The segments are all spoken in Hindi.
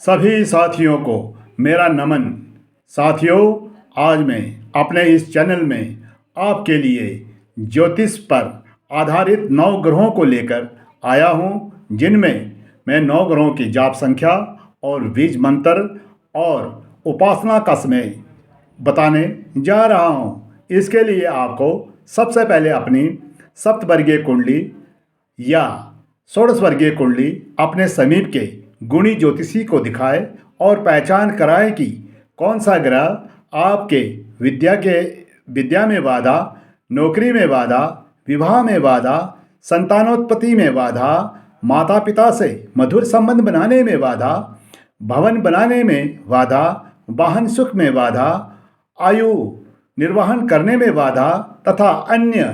सभी साथियों को मेरा नमन। साथियों, आज मैं अपने इस चैनल में आपके लिए ज्योतिष पर आधारित 9 ग्रहों को लेकर आया हूँ, जिनमें मैं 9 ग्रहों की जाप संख्या और बीज मंत्र और उपासना का समय बताने जा रहा हूँ। इसके लिए आपको सबसे पहले अपनी सप्तवर्गीय कुंडली या षोडश वर्गीय कुंडली अपने समीप के गुणी ज्योतिषी को दिखाए और पहचान कराएं कि कौन सा ग्रह आपके विद्या में बाधा, नौकरी में बाधा, विवाह में बाधा, संतानोत्पत्ति में बाधा, माता पिता से मधुर संबंध बनाने में बाधा, भवन बनाने में बाधा, वाहन सुख में बाधा, आयु निर्वहन करने में बाधा तथा अन्य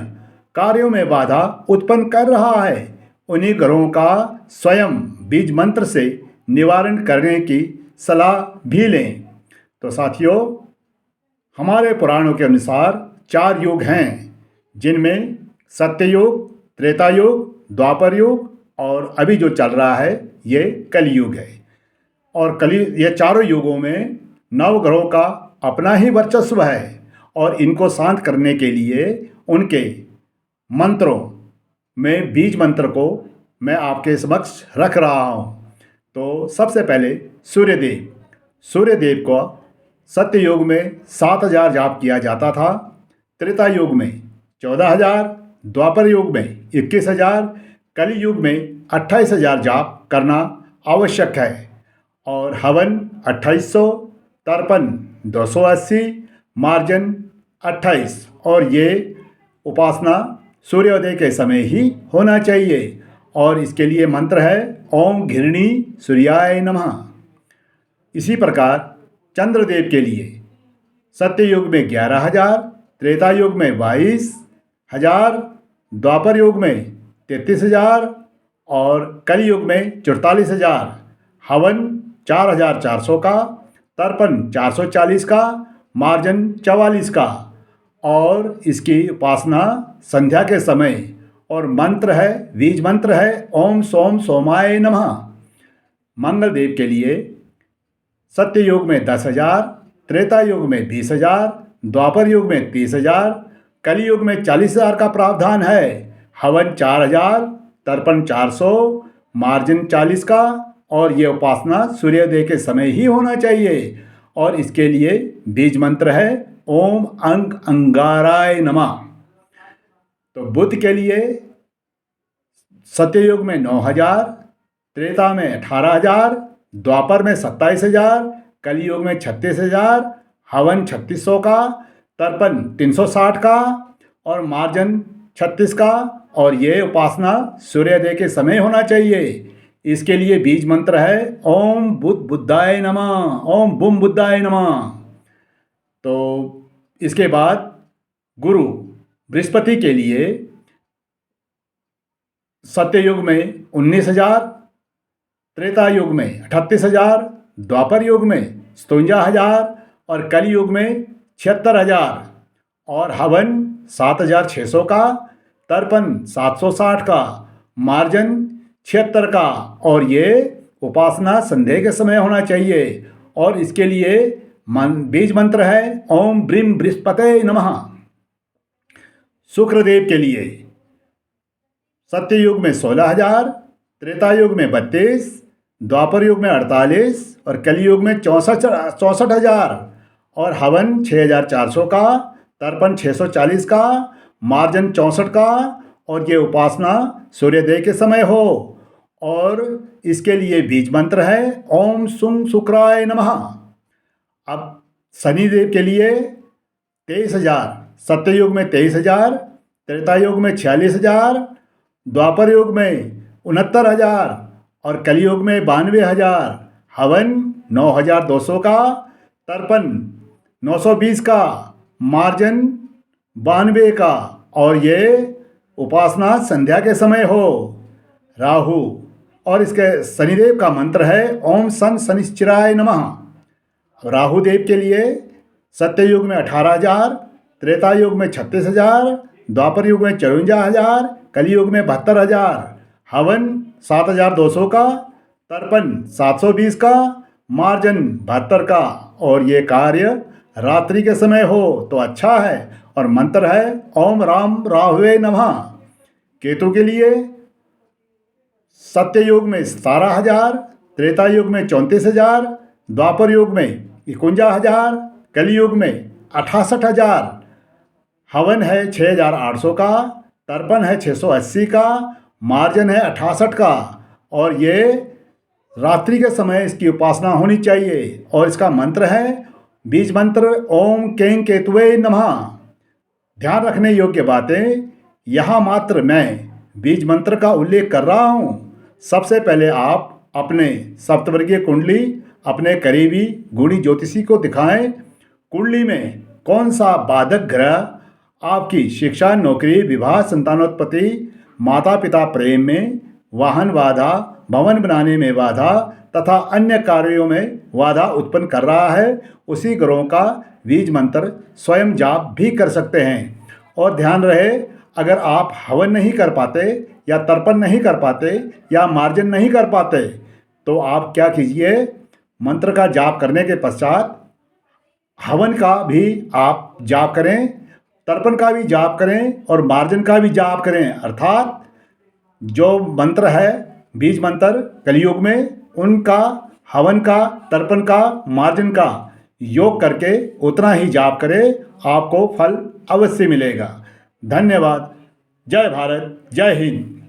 कार्यों में बाधा उत्पन्न कर रहा है। उन्हीं ग्रहों का स्वयं बीज मंत्र से निवारण करने की सलाह भी लें। तो साथियों, हमारे पुराणों के अनुसार 4 युग हैं, जिनमें सत्ययुग, त्रेता युग, द्वापर युग और अभी जो चल रहा है ये कलयुग है। और ये चारों युगों में 9 ग्रहों का अपना ही वर्चस्व है और इनको शांत करने के लिए उनके मंत्रों में बीज मंत्र को मैं आपके समक्ष रख रहा हूँ। तो सबसे पहले सूर्यदेव को सत्ययुग में 7,000 जाप किया जाता था, त्रेता युग में 14,000, द्वापर युग में 21,000, कलि युग में 28,000 जाप करना आवश्यक है। और हवन 2800, तर्पण 280, मार्जन 28 और ये उपासना सूर्योदय के समय ही होना चाहिए। और इसके लिए मंत्र है ओम घृणी सूर्याय नमः। इसी प्रकार चंद्रदेव के लिए सत्ययुग में 11,000, त्रेता युग में 22,000, द्वापर युग में 33,000 और कलयुग में 44,000। हवन 4,400 का, तर्पण 440 का, मार्जन 44 का और इसकी उपासना संध्या के समय और मंत्र है, बीज मंत्र है ओम सोम सोमाय नमः। मंगल देव के लिए सत्ययुग में 10,000, त्रेता युग में 20,000, द्वापर युग में 30,000, कलयुग में 40,000 का प्रावधान है। हवन 4,000, तर्पण 400, मार्जिन 40 का और ये उपासना सूर्योदय के समय ही होना चाहिए। और इसके लिए बीज मंत्र है ओम अंग अंगाराय नमः। तो बुध के लिए सत्ययुग में 9,000, त्रेता में 18,000, द्वापर में 27,000, कलयुग में 36,000, हवन 3600 का, तर्पण 360 का और मार्जन 36 का और ये उपासना सूर्योदय के समय होना चाहिए। इसके लिए बीज मंत्र है ओम बुद्धाय नमः, ओम बुम बुद्धाय नमः। तो इसके बाद गुरु बृहस्पति के लिए सत्ययुग में 19,000, त्रेता युग में 38,000, द्वापर युग में 57,000 और कलयुग में 76,000 और हवन 7,600 का, तर्पण 760 का, मार्जन 76 का और ये उपासना संध्या के समय होना चाहिए। और इसके लिए बीज मंत्र है ओम ब्रीम बृहस्पते नमः। शुक्रदेव के लिए सत्ययुग में 16,000, त्रेता युग में 32, द्वापर युग में 48 और कलयुग में 64,000 और हवन 6,400 का, तर्पण 640 का, मार्जन 64 का और ये उपासना सूर्योदय के समय हो। और इसके लिए बीज मंत्र है ओम सुं शुक्राय नमः। अब शनिदेव के लिए 23,000, सत्ययुग में 23,000, त्रेता युग में 46,000, द्वापर युग में 69,000 और कलयुग में 92,000। हवन 9,200 का, तर्पण 920 का, मार्जन 92 का और ये उपासना संध्या के समय हो। राहु और इसके शनिदेव का मंत्र है ओम सन शनिश्चराय नमः। राहु देव के लिए सत्ययुग में 18,000, त्रेता युग में 36,000, द्वापर युग में 54,000, कलयुग में 72,000। हवन 7,200 का, तर्पण 720 का, मार्जन 72 का, और ये कार्य रात्रि के समय हो तो अच्छा है। और मंत्र है ओम राम राहुवे नमः। केतु के लिए सत्य युग में 17,000, त्रेता युग में 34,000, द्वापर युग में 51,000, कलयुग में 68,000। हवन है 6,800 का, तर्पण है 680 का, मार्जन है 68 का। और ये रात्रि के समय इसकी उपासना होनी चाहिए। और इसका मंत्र है बीज मंत्र ओम कें केतुवे नमः। ध्यान रखने योग्य बातें, यहाँ मात्र मैं बीज मंत्र का उल्लेख कर रहा हूँ। सबसे पहले आप अपने सप्तवर्गीय कुंडली अपने करीबी गुणी ज्योतिषी को दिखाएं। कुंडली में कौन सा बाधक ग्रह आपकी शिक्षा, नौकरी, विवाह, संतानोत्पत्ति, माता पिता प्रेम में, वाहन बाधा, भवन बनाने में बाधा तथा अन्य कार्यों में बाधा उत्पन्न कर रहा है, उसी ग्रहों का बीज मंत्र स्वयं जाप भी कर सकते हैं। और ध्यान रहे, अगर आप हवन नहीं कर पाते या तर्पण नहीं कर पाते या मार्जन नहीं कर पाते तो आप क्या कीजिए, मंत्र का जाप करने के पश्चात हवन का भी आप जाप करें, तर्पण का भी जाप करें और मार्जन का भी जाप करें। अर्थात जो मंत्र है बीज मंत्र कलयुग में, उनका हवन का, तर्पण का, मार्जन का योग करके उतना ही जाप करें, आपको फल अवश्य मिलेगा। धन्यवाद। जय भारत, जय हिंद।